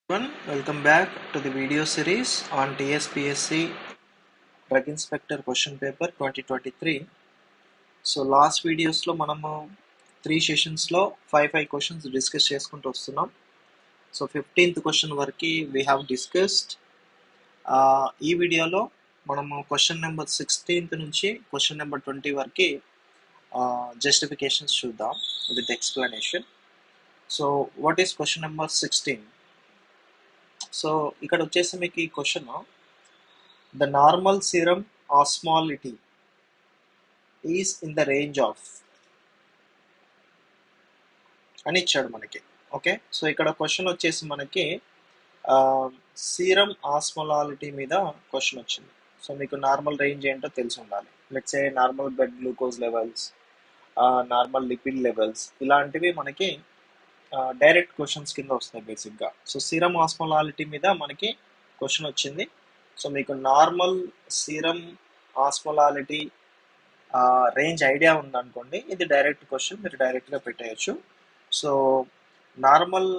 Everyone, welcome back to the video series on TSPSC Drug Inspector Question Paper 2023. So last వీడియోస్లో మనము 3 సెషన్స్లో 5 questions discuss చేసుకుంటూ వస్తున్నాం. So 15th question వరకు we have discussed. ఈ వీడియోలో మనము క్వశ్చన్ నెంబర్ 16 నుంచి క్వశ్చన్ నెంబర్ 20 వరకు జస్టిఫికేషన్స్ చూద్దాం with explanation. So what is question number 16? సో ఇక్కడ వచ్చేసి మీకు ఈ question, the normal serum osmolality is in the range of అని ఇచ్చాడు మనకి. ఓకే, సో ఇక్కడ క్వశ్చన్ వచ్చేసి మనకి సీరం ఆస్మోలాలిటీ మీద క్వశ్చన్ వచ్చింది. సో మీకు నార్మల్ రేంజ్ ఏంటో తెలిసి ఉండాలి. Let's say normal blood glucose levels, normal lipid levels, ఇలాంటివి మనకి డైరెక్ట్ క్వశ్చన్స్ కింద వస్తాయి బేసిక్గా. సో సీరం ఆస్మోలాలిటీ మీద మనకి క్వశ్చన్ వచ్చింది. సో మీకు normal serum osmolality range idea ఉందనుకోండి, ఇది డైరెక్ట్ క్వశ్చన్, మీరు డైరెక్ట్గా పెట్టేయచ్చు. సో నార్మల్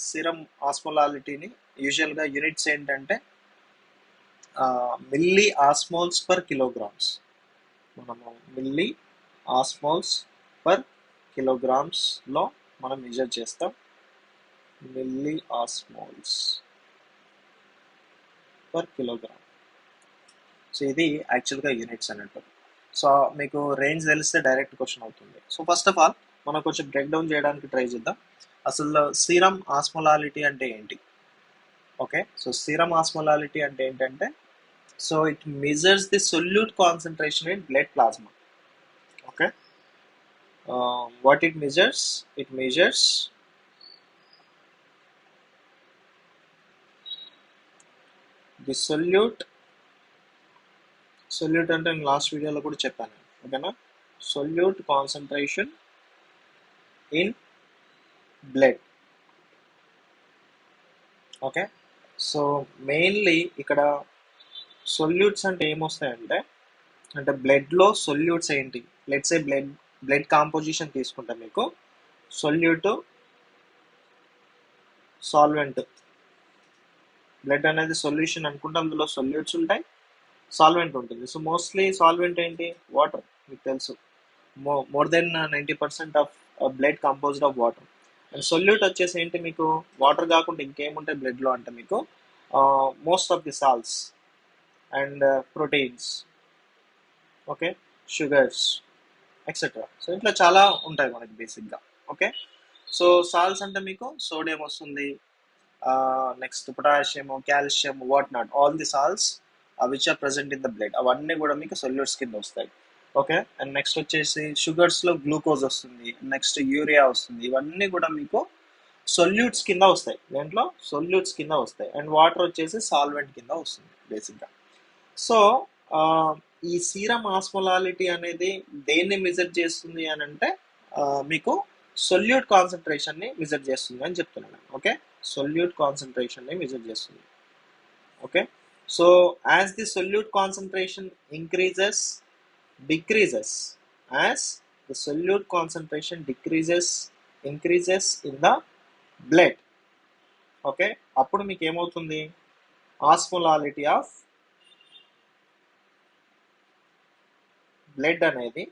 సీరం ఆస్మోలాలిటీని యూజువల్గా యూనిట్స్ ఏంటంటే మిల్లీ ఆస్మోల్స్ పర్ కిలోగ్రామ్స్. మనము మిల్లీ ఆస్మోల్స్ పర్ కిలోగ్రామ్స్లో మనం మెజర్ చేస్తాం. Milli osmoles per kilogram. So ఇది యాక్చువల్గా యూనిట్స్ అన్నట్టు. సో మీకు రేంజ్ తెలిస్తే డైరెక్ట్ క్వశ్చన్ అవుతుంది. సో ఫస్ట్ ఆఫ్ ఆల్ మనం కొంచెం బ్రేక్ డౌన్ చేయడానికి ట్రై చేద్దాం. అసలు సీరం ఆస్మోలాలిటీ అంటే ఏంటి? ఓకే, సో సీరం ఆస్మోలాలిటీ అంటే ఏంటంటే, so it measures the solute concentration in blood plasma. Okay, what it measures the solute అంటే నేను లాస్ట్ వీడియోలో కూడా చెప్పాను. ఓకేనా, solute concentration in blood. Okay, so mainly ఇక్కడ సొల్యూట్స్ అంటే ఏమొస్తాయంటే, అంటే బ్లడ్లో సొల్యూట్స్ ఏంటి? లెట్స్ సే బ్లడ్ కాంపోజిషన్ తీసుకుంటే మీకు సొల్యూట్, సాల్వెంట్. బ్లడ్ అనేది సొల్యూషన్ అనుకుంటే అందులో సొల్యూట్స్ ఉంటాయి, సాల్వెంట్ ఉంటుంది. సో మోస్ట్లీ సాల్వెంట్ ఏంటి? వాటర్. మీకు తెలుసు, more than 90% of blood composed of water. And solute వచ్చేసి ఏంటి? మీకు వాటర్ కాకుండా ఇంకేముంటాయి బ్లడ్లో అంటే మీకు most of the salts and proteins, okay, sugars etcetera. So ఇట్లా చాలా ఉంటాయి మనకి బేసిక్గా. ఓకే, సో సాల్ట్స్ అంటే మీకు సోడియం వస్తుంది, next potassium, calcium, what not, all the salts which are present in the blood, అవన్నీ కూడా మీకు సొల్యూట్స్ కింద వస్తాయి. ఓకే, అండ్ నెక్స్ట్ వచ్చేసి షుగర్స్లో గ్లూకోజ్ వస్తుంది, నెక్స్ట్ యూరియా వస్తుంది, ఇవన్నీ కూడా మీకు సొల్యూట్స్ కింద వస్తాయి. దేంట్లో సొల్యూట్స్ కింద వస్తాయి. అండ్ వాటర్ వచ్చేసి సాల్వెంట్ కింద వస్తుంది బేసిక్గా. సో ఈ సీరం ఆస్మోలాలిటీ అనేది దేన్ని మెజర్ చేస్తుంది అని అంటే, మీకు సొల్యూట్ కాన్సన్ట్రేషన్ని మెజర్ చేస్తుంది అని చెప్తున్నాను. ఓకే, సొల్యూట్ కాన్సన్ట్రేషన్ని మెజర్ చేస్తుంది. Okay, so as the solute concentration decreases, as the solute concentration increases in the blood. Okay, అప్పుడు మీకు ఏమవుతుంది? ఆస్మోలాలిటీ ఆఫ్ బ్లడ్ అనేది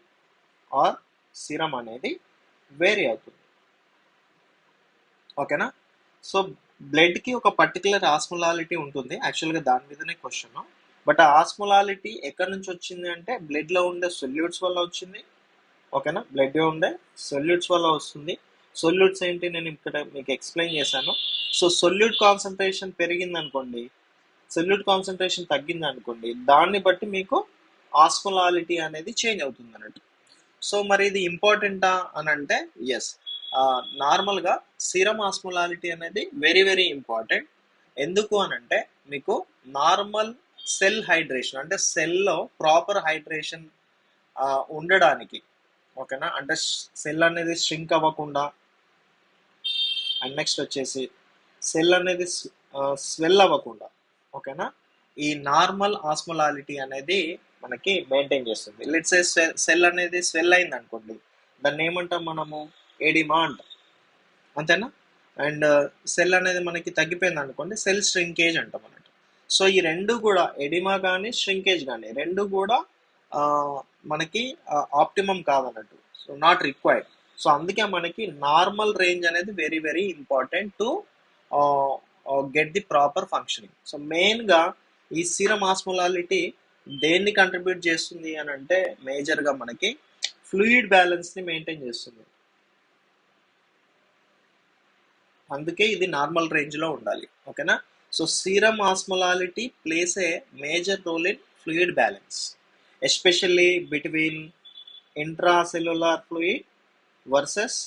ఆర్ సీరం అనేది వేరీ అవుతుంది. ఓకేనా, సో బ్లడ్కి ఒక పర్టికులర్ ఆస్మోలాలిటీ ఉంటుంది. యాక్చువల్గా దాని మీదనే క్వశ్చన్. బట్ ఆ ఆస్మోలాలిటీ ఎక్కడి నుంచి వచ్చింది అంటే బ్లడ్లో ఉండే సొల్యూట్స్ వల్ల వచ్చింది. ఓకేనా, బ్లడ్లో ఉండే సొల్యూట్స్ వల్ల వస్తుంది. సొల్యూట్స్ ఏంటి నేను ఇక్కడ మీకు ఎక్స్ప్లెయిన్ చేశాను. సో సొల్యూట్ కాన్సన్ట్రేషన్ పెరిగింది అనుకోండి, సొల్యూట్ కాన్సన్ట్రేషన్ తగ్గింది అనుకోండి, దాన్ని బట్టి మీకు ఆస్మోలాలిటీ అనేది చేంజ్ అవుతుంది అన్నట్టు. సో మరి ఇది ఇంపార్టెంటా అని అంటే, ఎస్, నార్మల్గా సీరం ఆస్మోలాలిటీ అనేది వెరీ వెరీ ఇంపార్టెంట్. ఎందుకు అని అంటే మీకు నార్మల్ సెల్ హైడ్రేషన్, అంటే సెల్లో ప్రాపర్ హైడ్రేషన్ ఉండడానికి, ఓకేనా, అంటే సెల్ అనేది ష్రింక్ అవ్వకుండా, అండ్ నెక్స్ట్ వచ్చేసి సెల్ అనేది స్వెల్ అవ్వకుండా, ఓకేనా, ఈ నార్మల్ ఆస్మోలాలిటీ అనేది మనకి మెయింటైన్ చేస్తుంది. లెట్స్ సే సెల్ అనేది స్వెల్ అయింది అనుకోండి, దాన్ని ఏమంటాం మనము? ఎడిమా అంటాం, అంతేనా? అండ్ సెల్ అనేది మనకి తగ్గిపోయింది అనుకోండి, సెల్ ష్రింకేజ్ అంటాం అన్నట్టు. సో ఈ రెండు కూడా, ఎడిమా కానీ ష్రింకేజ్ కానీ రెండు కూడా ఆ, మనకి ఆప్టిమం కాదన్నట్టు, సో నాట్ రిక్వైర్డ్. సో అందుకే మనకి నార్మల్ రేంజ్ అనేది very very important to get the proper functioning. So మెయిన్గా ఈ సీరం ఆస్మోలాలిటీ దేన్ని కంట్రిబ్యూట్ చేస్తుంది అని అంటే, మేజర్గా మనకి ఫ్లూయిడ్ బ్యాలెన్స్ని మెయింటైన్ చేస్తుంది. అందుకే ఇది నార్మల్ రేంజ్లో ఉండాలి. ఓకేనా? So serum osmolality plays a major role in fluid balance, especially between intracellular fluid versus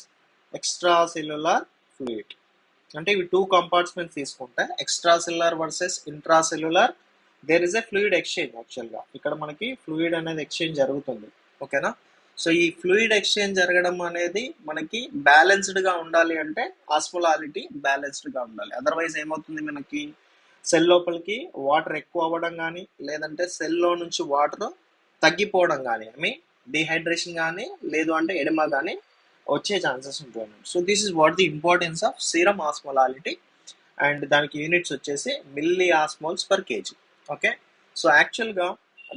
extracellular fluid. అంటే ఇవి టూ కంపార్ట్మెంట్స్ తీసుకుంటే, extra cellular versus intra cellular, there is a fluid exchange. యాక్చువల్గా ఇక్కడ మనకి ఫ్లూయిడ్ అనేది ఎక్స్చేంజ్ జరుగుతుంది. ఓకేనా? So ఈ ఫ్లూయిడ్ ఎక్స్చేంజ్ జరగడం అనేది మనకి బ్యాలెన్స్డ్గా ఉండాలి అంటే ఆస్మోలాలిటీ బ్యాలెన్స్డ్గా ఉండాలి. అదర్వైజ్ ఏమవుతుంది, మనకి సెల్ లోపలికి వాటర్ ఎక్కువ అవ్వడం కానీ, లేదంటే సెల్లో నుంచి వాటర్ తగ్గిపోవడం కానీ, ఐ మీన్ డిహైడ్రేషన్ కానీ, లేదు అంటే ఎడిమా కానీ వచ్చే ఛాన్సెస్ ఉంటుంది. So this is what the importance of serum osmolality, and దానికి యూనిట్స్ వచ్చేసి milli osmoles per KG. Okay? So యాక్చువల్గా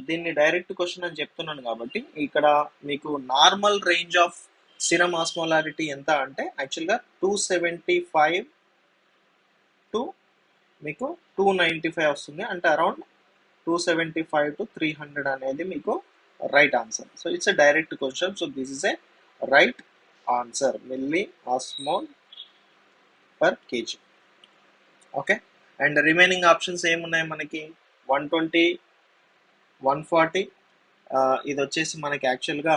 దీన్ని డైరెక్ట్ క్వశ్చన్ అని చెప్తున్నాను కాబట్టి, ఇక్కడ మీకు normal range of serum osmolarity ఎంత అంటే యాక్చువల్గా 275 టు మీకు 295 వస్తుంది. అంటే అరౌండ్ 275 to 300 అనేది మీకు right answer. So it's a direct question. So this is a right answer, milli osmole per KG. Okay? And remaining options ఏమున్నాయి మనకి, 120, 140. ఇది వచ్చేసి మనకి యాక్చువల్గా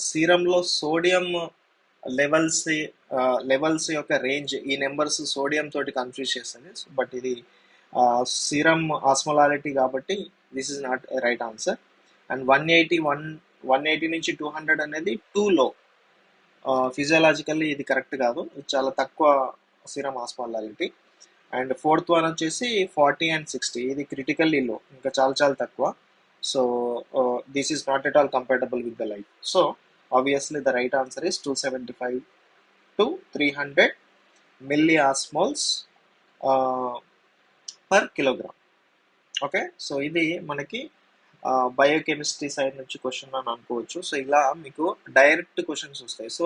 సీరంలో సోడియం లెవెల్స్ యొక్క రేంజ్, ఈ నెంబర్స్ సోడియం తోటి కన్ఫ్యూజ్ చేస్తుంది. బట్ ఇది సీరం ఆస్మోలాలిటీ కాబట్టి this is not right answer. And 180 నుంచి 200 అనేది టూ లో, ఫిజియోలాజికల్లీ ఇది కరెక్ట్ కాదు, ఇది చాలా తక్కువ serum osmolality. And fourth one వచ్చేసి 40 and 60, ఇది క్రిటికల్లీ లో, ఇంకా చాలా చాలా తక్కువ. So this is not at all compatible with the life. So obviously the right answer is 275 to 300 milli osmoles per kilogram. Okay? So ఇది మనకి బయోకెమిస్ట్రీ సైడ్ నుంచి క్వశ్చన్ అని అనుకోవచ్చు. సో ఇలా మీకు డైరెక్ట్ క్వశ్చన్స్ వస్తాయి. సో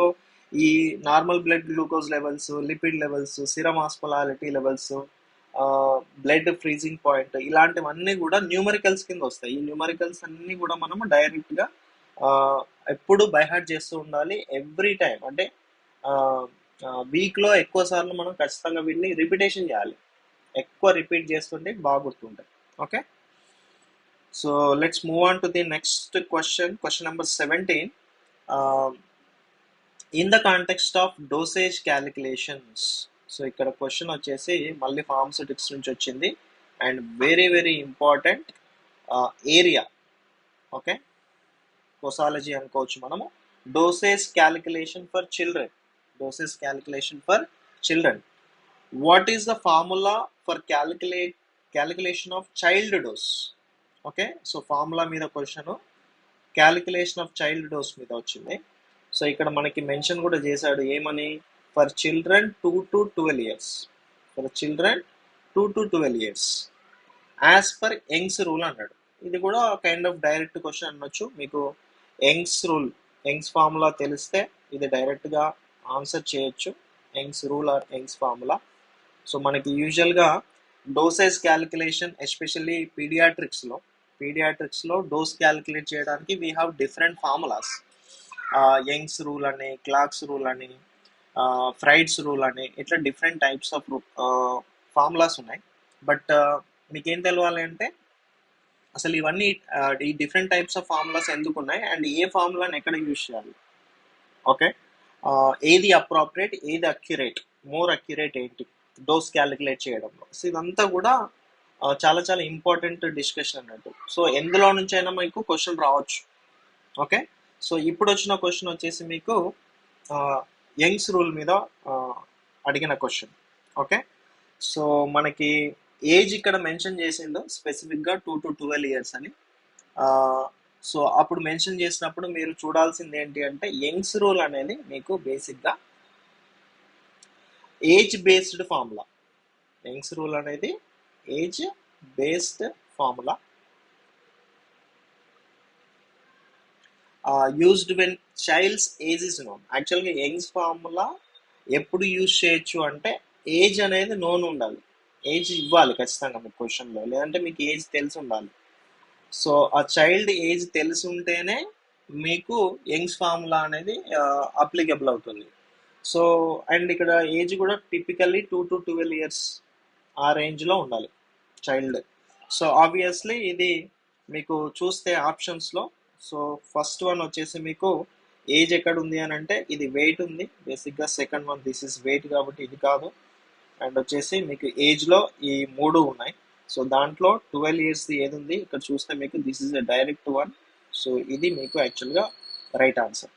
ఈ normal blood glucose levels, lipid levels, serum osmolality levels, blood freezing point, ఇలాంటివన్నీ కూడా న్యూమరికల్స్ కింద వస్తాయి. ఈ న్యూమరికల్స్ అన్నీ కూడా మనము డైరెక్ట్గా ఎప్పుడు బైహార్ట్ చేస్తూ ఉండాలి ఎవ్రీ టైం. అంటే వీక్లో ఎక్కువ సార్లు మనం ఖచ్చితంగా వీటిని రిపిటేషన్ చేయాలి. ఎక్కువ రిపీట్ చేస్తుంటే బాగా గుర్తుంటాయి. Okay? So let's move on to the next question number 17. In the context of dosage calculations. So ఇక్కడ క్వశ్చన్ వచ్చేసి మళ్ళీ ఫార్మస్యూటిక్స్ నుంచి వచ్చింది, and very very important area. Okay? Posology అనుకోవచ్చు మనము. Dosage calculation for children. What is the formula for calculation of child dose? Okay? So formula మీద question, calculation of child dose మీద వచ్చింది. సో ఇక్కడ మనకి మెన్షన్ కూడా చేశాడు, ఏమని, for children 2 to 12 years, as per Young's rule అన్నాడు. ఇది కూడా కైండ్ ఆఫ్ డైరెక్ట్ క్వశ్చన్ అనొచ్చు. మీకు యంగ్స్ ఫార్ములా తెలిస్తే ఇది డైరెక్ట్గా ఆన్సర్ చేయొచ్చు, Young's rule or Young's formula. So మనకి యూజువల్గా డోసేజ్ క్యాలిక్యులేషన్, ఎస్పెషల్లీ పీడియాట్రిక్స్లో డోస్ క్యాలిక్యులేట్ చేయడానికి we have different formulas. Young's rule అని, క్లాక్స్ రూల్ అని, ఫ్రైడ్స్ రూల్ అని, ఇట్లా డిఫరెంట్ టైప్స్ ఆఫ్ ఫార్ములాస్ ఉన్నాయి. బట్ మీకేం తెలవాలి అంటే అసలు ఇవన్నీ ఈ డిఫరెంట్ టైప్స్ ఆఫ్ ఫార్ములాస్ ఎందుకు ఉన్నాయి, అండ్ ఏ ఫార్ములాని ఎక్కడ యూజ్ చేయాలి. ఓకే? ఏది అప్రాపరేట్, ఏది మోర్ అక్యురేట్ ఏంటి డోస్ క్యాలిక్యులేట్ చేయడంలో. సో ఇదంతా కూడా చాలా చాలా ఇంపార్టెంట్ డిస్కషన్ అన్నట్టు. సో ఎందులో నుంచి అయినా మీకు క్వశ్చన్ రావచ్చు. ఓకే? సో ఇప్పుడు వచ్చిన క్వశ్చన్ వచ్చేసి మీకు యంగ్స్ రూల్ మీద అడిగిన క్వశ్చన్. ఓకే? సో మనకి ఏజ్ ఇక్కడ మెన్షన్ చేసిండు స్పెసిఫిక్గా 2 to 12 years అని. సో అప్పుడు మెన్షన్ చేసినప్పుడు మీరు చూడాల్సింది ఏంటి అంటే, యంగ్స్ రూల్ అనేది మీకు బేసిక్గా age based formula. Young's rule అనేది age based formula used when child's age is known. యాక్చువల్గా యంగ్స్ ఫార్ములా ఎప్పుడు యూజ్ చేయొచ్చు అంటే ఏజ్ అనేది నోన్ ఉండాలి, ఏజ్ ఇవ్వాలి ఖచ్చితంగా మీకు క్వశ్చన్లో, లేదంటే మీకు ఏజ్ తెలిసి ఉండాలి. సో ఆ చైల్డ్ ఏజ్ తెలిసి ఉంటేనే మీకు యంగ్స్ ఫార్ములా అనేది అప్లికబుల్ అవుతుంది. సో అండ్ ఇక్కడ ఏజ్ కూడా టిపికల్లీ 2 to 12 ఇయర్స్ ఆ రేంజ్లో ఉండాలి చైల్డ్. సో ఆబ్వియస్లీ ఇది మీకు చూస్తే ఆప్షన్స్లో, సో ఫస్ట్ వన్ వచ్చేసి మీకు ఏజ్ ఎక్కడ ఉంది అని అంటే ఇది వెయిట్ ఉంది బేసిక్గా. Second one this is weight కాబట్టి ఇది కాదు. అండ్ వచ్చేసి మీకు ఏజ్లో ఈ 3 ఉన్నాయి. సో దాంట్లో 12 ఇయర్స్ ఏది ఉంది ఇక్కడ చూస్తే మీకు this is a direct one. So ఇది మీకు యాక్చువల్గా రైట్ ఆన్సర్.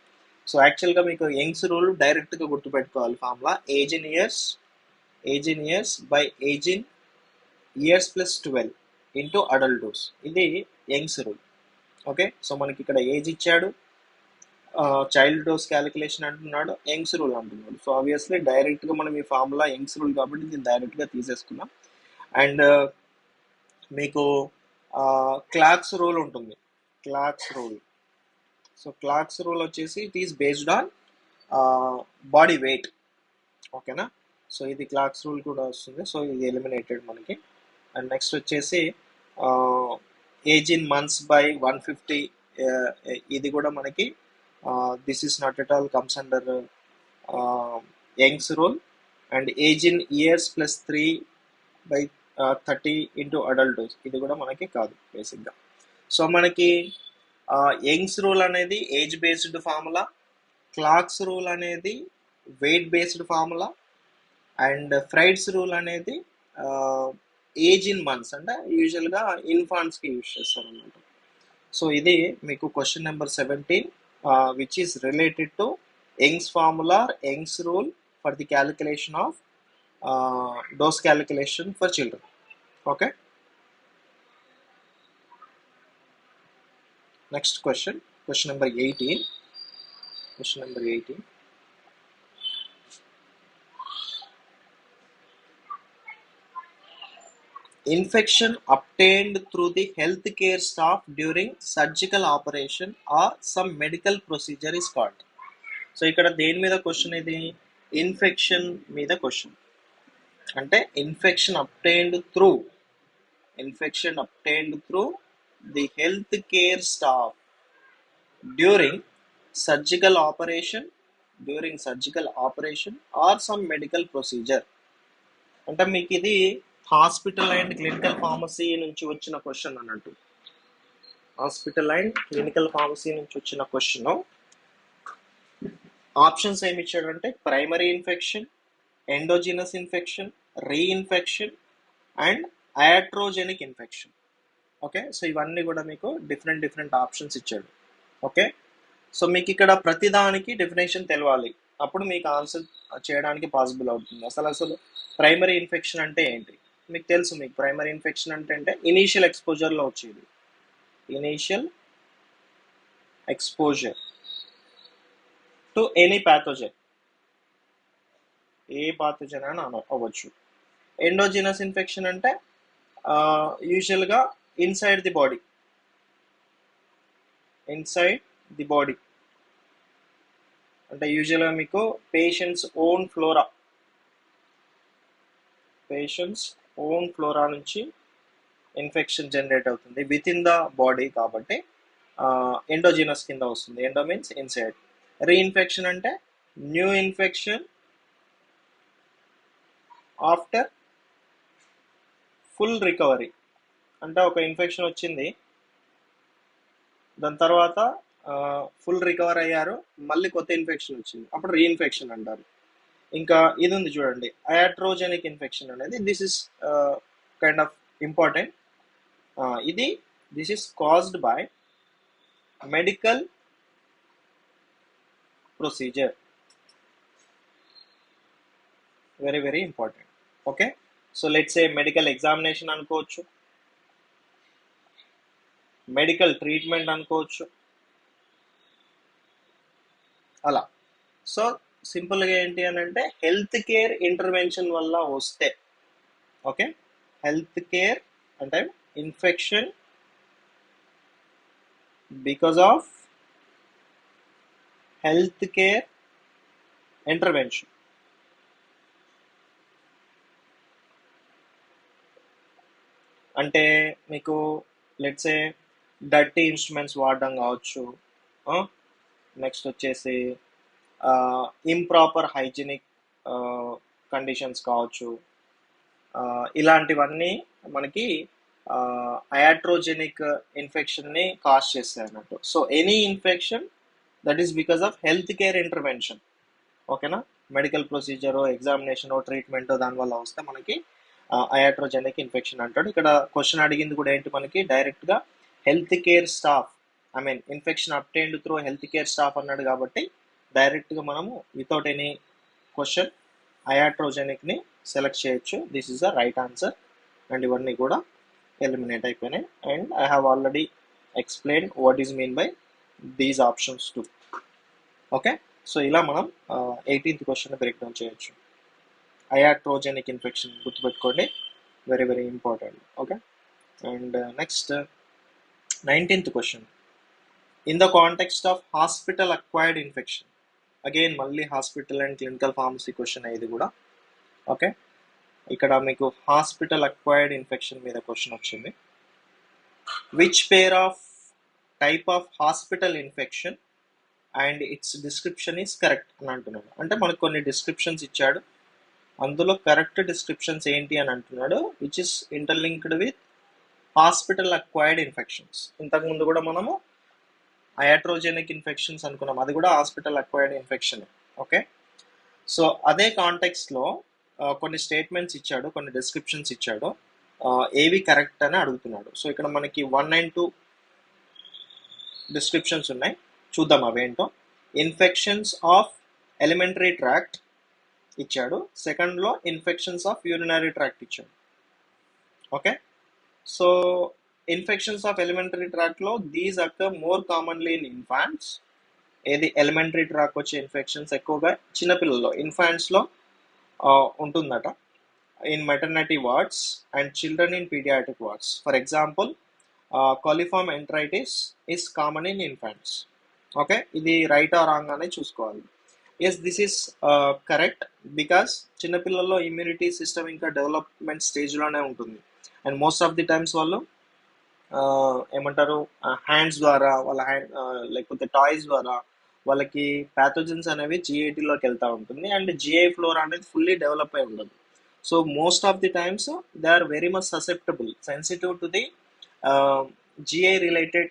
సో యాక్చువల్గా మీకు యంగ్స్ రూల్ డైరెక్ట్గా గుర్తుపెట్టుకోవాలి formula age in years by age in years plus 12 into adult dose. ఇది యంగ్స్ రూల్. ఓకే, సో మనకి ఇక్కడ ఏజ్ ఇచ్చాడు, చైల్డ్ డోస్ క్యాలిక్యులేషన్ అంటున్నాడు, యంగ్స్ రూల్ అంటున్నాడు. సో ఆబ్వియస్లీ డైరెక్ట్గా మనం ఈ ఫార్ములా యంగ్స్ రూల్ కాబట్టి దీన్ని డైరెక్ట్గా తీసేసుకున్నాం. అండ్ మీకు క్లాక్స్ రూల్ ఉంటుంది, Clark's rule. So Clark's rule వచ్చేసి it is based on body weight. ఓకేనా, సో ఇది క్లాక్స్ రూల్ కూడా వస్తుంది. సో ఇది ఎలిమినేటెడ్ మనకి. అండ్ నెక్స్ట్ వచ్చేసి ఏజ్ ఇన్ మంత్స్ బై 150, ఇది కూడా మనకి this is not at all comes under Young's rule. And age in years plus 3 by 30 into adult dose, ఇది కూడా మనకి కాదు బేసిక్గా. సో మనకి యంగ్స్ రూల్ అనేది age based formula, Clark's rule అనేది weight based formula, and Fried's rule అనేది age in months, అంటే యూజువల్గా ఇన్ఫాంట్స్కి యూజ్ చేస్తారు అన్నమాట. సో ఇది మీకు question number 17 which is related to Young's formula, Young's rule for the calculation of dose calculation for children. Okay, next question number 18. Question number 18. Infection obtained through the healthcare staff during surgical operation or some medical procedure is called. So ఇక్కడ దేని మీద question, ఇది infection మీద question. అంటే infection obtained through the health care staff during surgical operation or some medical procedure. అంటే మీకు ఇది hospital and clinical pharmacy నుంచి వచ్చిన క్వశ్చన్ అన్నట్టు. హాస్పిటల్ అండ్ క్లినికల్ ఫార్మసీ నుంచి వచ్చిన క్వశ్చన్. ఆప్షన్స్ ఏమి ఇచ్చాడంటే primary infection, endogenous infection, reinfection and iatrogenic infection. Okay, so ఇవన్నీ కూడా మీకు డిఫరెంట్ ఆప్షన్స్ ఇచ్చాడు. ఓకే, సో మీకు ఇక్కడ ప్రతిదానికి డెఫినేషన్ తెలవాలి, అప్పుడు మీకు ఆన్సర్ చేయడానికి పాసిబుల్ అవుతుంది. అసలు ప్రైమరీ ఇన్ఫెక్షన్ అంటే ఏంటి మీకు తెలుసు. మీకు ప్రైమరీ ఇన్ఫెక్షన్ అంటే ఇనీషియల్ ఎక్స్పోజర్లో వచ్చేది, initial exposure to any pathogen, A pathogen అని అవ్వచ్చు. ఎండోజినస్ ఇన్ఫెక్షన్ అంటే యూజువల్గా ఇన్సైడ్ ది బాడీ, అంటే యూజువల్గా మీకు పేషెంట్స్ ఓన్ ఫ్లోరా నుంచి ఇన్ఫెక్షన్ జనరేట్ అవుతుంది విత్ ఇన్ ద బాడీ, కాబట్టి ఎండోజినస్ కింద వస్తుంది. Endo means inside. రీఇన్ఫెక్షన్ అంటే new infection after full recovery, అంటే ఒక ఇన్ఫెక్షన్ వచ్చింది, దాని తర్వాత ఫుల్ రికవర్ అయ్యారు, మళ్ళీ కొత్త ఇన్ఫెక్షన్ వచ్చింది, అప్పుడు రీఇన్ఫెక్షన్ అంటారు. ఇంకా ఇది ఉంది చూడండి, యాట్రోజెనిక్ ఇన్ఫెక్షన్ అనేది this is kind of important. This is caused by medical procedure, very important. Okay, so let's say medical examination అనుకోవచ్చు, మెడికల్ ట్రీట్మెంట్ అనుకోవచ్చు, అలా. సో సింపుల్గా ఏంటి అని అంటే హెల్త్ కేర్ ఇంటర్వెన్షన్ వల్ల వస్తే, ఓకే, హెల్త్ కేర్ అంటే infection because of health care intervention. అంటే మీకు లెట్స్ ఏ డర్టీ ఇన్స్ట్రుమెంట్స్ వాడడం కావచ్చు, నెక్స్ట్ వచ్చేసి ఇంప్రాపర్ హైజీనిక్ కండిషన్స్ కావచ్చు, ఇలాంటివన్నీ మనకి అయాట్రోజెనిక్ ఇన్ఫెక్షన్ని కాజ్ చేస్తాయి అన్నట్టు. So any infection that is because of health care intervention, ఓకేనా. మెడికల్ ప్రొసీజర్, ఎగ్జామినేషన్, ట్రీట్మెంట్ దానివల్ల వస్తే మనకి అయాట్రోజెనిక్ ఇన్ఫెక్షన్ అంటాడు. ఇక్కడ క్వశ్చన్ అడిగింది కూడా ఏంటి మనకి డైరెక్ట్గా health care staff, I mean infection obtained through health care staff అన్నాడు కాబట్టి డైరెక్ట్గా మనము వితౌట్ ఎనీ క్వశ్చన్ అయాట్రోజెనిక్ని సెలెక్ట్ చేయొచ్చు. This is the right answer. And ఇవన్నీ కూడా ఎలిమినేట్ అయిపోయినాయి. And I have already explain what is mean by these options to. Okay, so ఇలా మనం 18th క్వశ్చన్ బ్రేక్ డౌన్ చేయొచ్చు. అయాట్రోజెనిక్ ఇన్ఫెక్షన్ గుర్తుపెట్టుకోండి, very very important. Okay, and next 19th question. In the context of hospital acquired infection, again మళ్ళీ hospital and clinical pharmacy question ఇది కూడా. Okay, ఇక్కడ మీకు hospital acquired infection మీద క్వశ్చన్ వచ్చింది. Which pair of type of hospital infection and its description is correct అని అంటున్నాడు. అంటే మనకు కొన్ని డిస్క్రిప్షన్స్ ఇచ్చాడు, అందులో కరెక్ట్ డిస్క్రిప్షన్స్ ఏంటి అని అంటున్నాడు. Which is interlinked with hospital acquired infections. ఇంతకుముందు కూడా మనము అయాట్రోజెనిక్ ఇన్ఫెక్షన్స్ అనుకున్నాం, అది కూడా hospital acquired infection. Okay, so అదే కాంటెక్స్ట్లో కొన్ని స్టేట్మెంట్స్ ఇచ్చాడు, కొన్ని డిస్క్రిప్షన్స్ ఇచ్చాడు, ఏవి కరెక్ట్ అని అడుగుతున్నాడు. సో ఇక్కడ మనకి 1 and 2 డిస్క్రిప్షన్స్ ఉన్నాయి, చూద్దాం అవేంటో. ఇన్ఫెక్షన్స్ ఆఫ్ ఎలిమెంటరీ ట్రాక్ట్ ఇచ్చాడు, సెకండ్లో ఇన్ఫెక్షన్స్ ఆఫ్ యూరినరీ ట్రాక్ట్ ఇచ్చాడు. Okay, so infections of alimentary ట్రాక్ట్లో these occur more commonly in infants. ఏది ఎలిమెంటరీ ట్రాక్ వచ్చే ఇన్ఫెక్షన్స్ ఎక్కువగా చిన్నపిల్లల్లో, ఇన్ఫాంట్స్లో ఉంటుందట. In maternity wards and children in paediatric wards. For example coliform enteritis is common in infants. Okay, ఇది right or wrong అనే చూసుకోవాలి. Yes, this is correct because చిన్నపిల్లల్లో ఇమ్యూనిటీ సిస్టమ్ ఇంకా డెవలప్మెంట్ స్టేజ్లోనే ఉంటుంది. And most of the times వాళ్ళు ఏమంటారు hands ద్వారా, వాళ్ళ హ్యాండ్ లేకపోతే టాయ్స్ ద్వారా వాళ్ళకి ప్యాథోజన్స్ అనేవి జిఐటీలోకి వెళ్తూ ఉంటుంది. అండ్ జిఐ ఫ్లోరా అనేది ఫుల్లీ డెవలప్ అయి ఉండదు. So most of the times they are very much susceptible, sensitive to the GI related,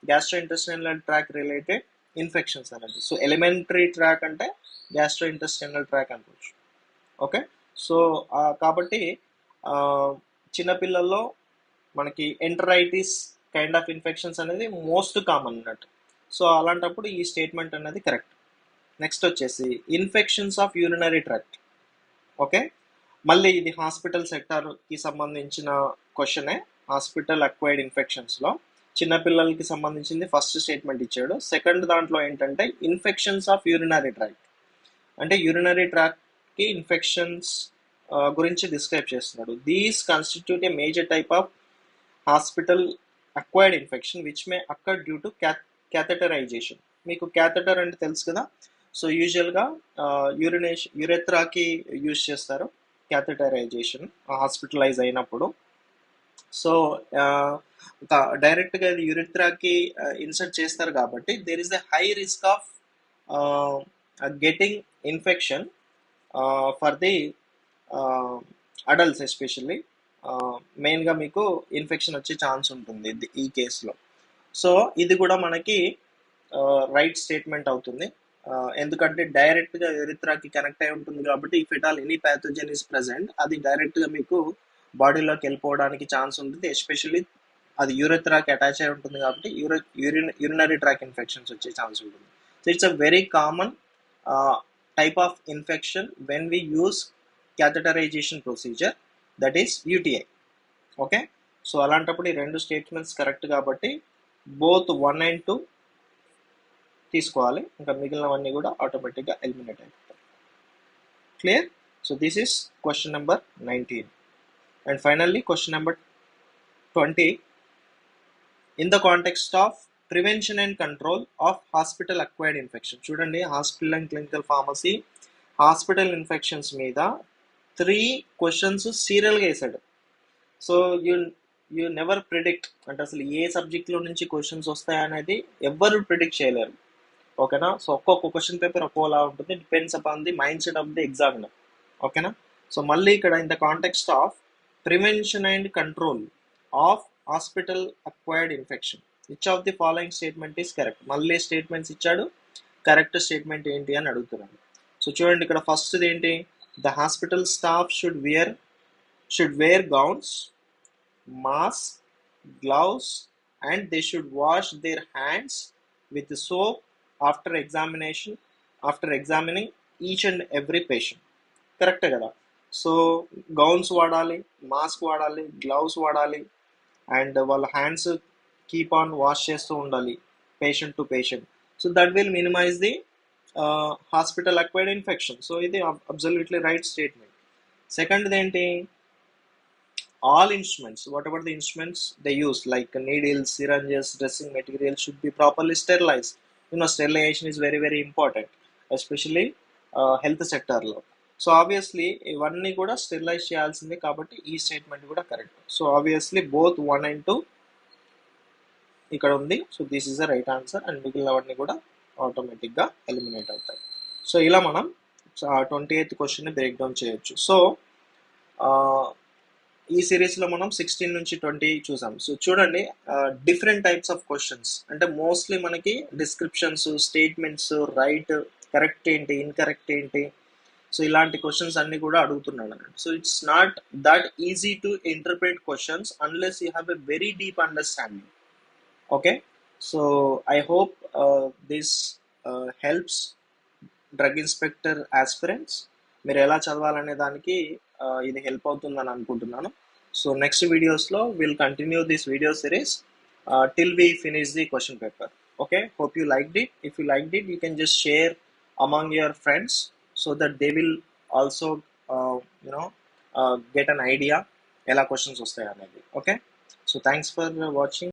gastro intestinal tract related infections అనేది. సో ఎలిమెంటరీ ట్రాక్ అంటే గ్యాస్ట్రో ఇంటెస్టినల్ ట్రాక్ అనుకోవచ్చు. Okay, so కాబట్టి చిన్నపిల్లల్లో మనకి enteritis kind of infections అనేది most common అన్నట్టు. So అలాంటప్పుడు ఈ స్టేట్మెంట్ అనేది కరెక్ట్. నెక్స్ట్ వచ్చేసి infections of urinary tract. Okay, మళ్ళీ ఇది హాస్పిటల్ సెక్టార్కి సంబంధించిన క్వశ్చనే. హాస్పిటల్ అక్వైర్డ్ ఇన్ఫెక్షన్స్లో చిన్నపిల్లలకి సంబంధించింది ఫస్ట్ స్టేట్మెంట్ ఇచ్చాడు. సెకండ్ దాంట్లో ఏంటంటే ఇన్ఫెక్షన్స్ ఆఫ్ యూరినరీ ట్రాక్ట్, అంటే యూరినరీ ట్రాక్ట్కి ఇన్ఫెక్షన్స్ గురించి డిస్క్రైబ్ చేస్తున్నాడు. These constitute a major type of hospital acquired infection which may occur due to catheterization. మీకు క్యాథెటర్ అంటే తెలుసు కదా. సో యూజువల్గా యురెత్రాకి యూజ్ చేస్తారు క్యాథెటరైజేషన్ హాస్పిటలైజ్ అయినప్పుడు. సో డైరెక్ట్గా ఇది యురెత్రాకి ఇన్సర్ట్ చేస్తారు కాబట్టి there is a high risk of getting infection for the adults especially. మెయిన్గా మీకు ఇన్ఫెక్షన్ వచ్చే ఛాన్స్ ఉంటుంది ఈ కేసులో. సో ఇది కూడా మనకి రైట్ స్టేట్మెంట్ అవుతుంది, ఎందుకంటే డైరెక్ట్గా యూరిథ్రాకి కనెక్ట్ అయి ఉంటుంది కాబట్టి if it all any pathogen is present అది డైరెక్ట్గా మీకు బాడీలోకి వెళ్ళిపోవడానికి ఛాన్స్ ఉంటుంది. ఎస్పెషల్లీ అది యూరిథ్రాకి అటాచ్ అయి ఉంటుంది కాబట్టి యూరినరీ ట్రాక్ ఇన్ఫెక్షన్స్ వచ్చే ఛాన్స్ ఉంటుంది. So it's a very common type of infection when we use catheterization procedure, that is UTI. Okay, so అలాంటప్పుడు ఈ రెండు స్టేట్మెంట్స్ కరెక్ట్ కాబట్టి బోత్ 1 and 2 తీసుకోవాలి, ఇంకా మిగిలినవన్నీ కూడా ఆటోమేటిక్గా ఎలిమినేట్ అయిపోతాయి. Clear? So this is question number 19. And finally, question number 20. In the context of prevention and control of hospital acquired infection. చూడండి, hospital and clinical pharmacy hospital infections మీద 3 questions సీరియల్గా వేసాడు. సో యూ నెవర్ ప్రిడిక్ట్, అంటే అసలు ఏ సబ్జెక్ట్లో నుంచి questions వస్తాయనేది ఎవ్వరు predict చేయలేరు. ఓకేనా? సో ఒక్కొక్క క్వశ్చన్ పేపర్ ఒక్కోలా ఉంటుంది, depends upon the mind set of the examiner. ఓకేనా? సో మళ్ళీ ఇక్కడ in the context of prevention and control of hospital acquired infection, which of the following statement is correct. మళ్ళీ statements ఇచ్చాడు, correct statement ఏంటి అని అడుగుతున్నాడు. సో చూడండి, ఇక్కడ ఫస్ట్ది ఏంటి, the hospital staff should wear gowns, mask, gloves, and they should wash their hands with soap after examining each and every patient. కరెక్టే కదా? సో గౌన్స్ వాడాలి, మాస్క్ వాడాలి, గ్లౌస్ వాడాలి, అండ్ వాళ్ళ హ్యాండ్స్ కీప్ ఆన్ వాష్ చేస్తూ ఉండాలి patient to patient. So that will minimize the hospital acquired infection. So ఇది absolutely right statement. సెకండ్ది ఏంటి, all instruments, whatever the instruments they use, like needles, syringes, dressing material, should be properly sterilized. Sterilization is very very important, especially health sector lo. So obviously ఇవన్నీ కూడా sterilise చేయాల్సిందే, కాబట్టి ఈ statement కూడా correct. So obviously both 1 and 2 ఇక్కడ ఉంది. So this is the right answer, and మిగిలినవన్నీ కూడా ఆటోమేటిక్గా ఎలిమినేట్ అవుతాయి. సో ఇలా మనం 28th క్వశ్చన్ని బ్రేక్ డౌన్ చేయొచ్చు. సో ఈ సిరీస్లో మనం 16 నుంచి 20 చూసాం. సో చూడండి, డిఫరెంట్ టైప్స్ ఆఫ్ క్వశ్చన్స్, అంటే మోస్ట్లీ మనకి డిస్క్రిప్షన్స్, స్టేట్మెంట్స్, రైట్, కరెక్ట్ ఏంటి, ఇన్కరెక్ట్ ఏంటి, సో ఇలాంటి క్వశ్చన్స్ అన్ని కూడా అడుగుతున్నాడు అన్నట్టు. So it's not that easy to interpret questions unless you have a very deep understanding. Okay, so I hope this helps drug inspector aspirants. మీరు ఎలా చదవాలనే దానికి ఇది హెల్ప్ అవుతుందని అనుకుంటున్నాను. సో నెక్స్ట్ వీడియోస్లో will continue this video series till we finish the question paper. Okay, hope you liked it. If you liked it, you can just share among your friends so that they will also get an idea ఎలా questions వస్తాయి అనేది. Okay, so thanks for watching.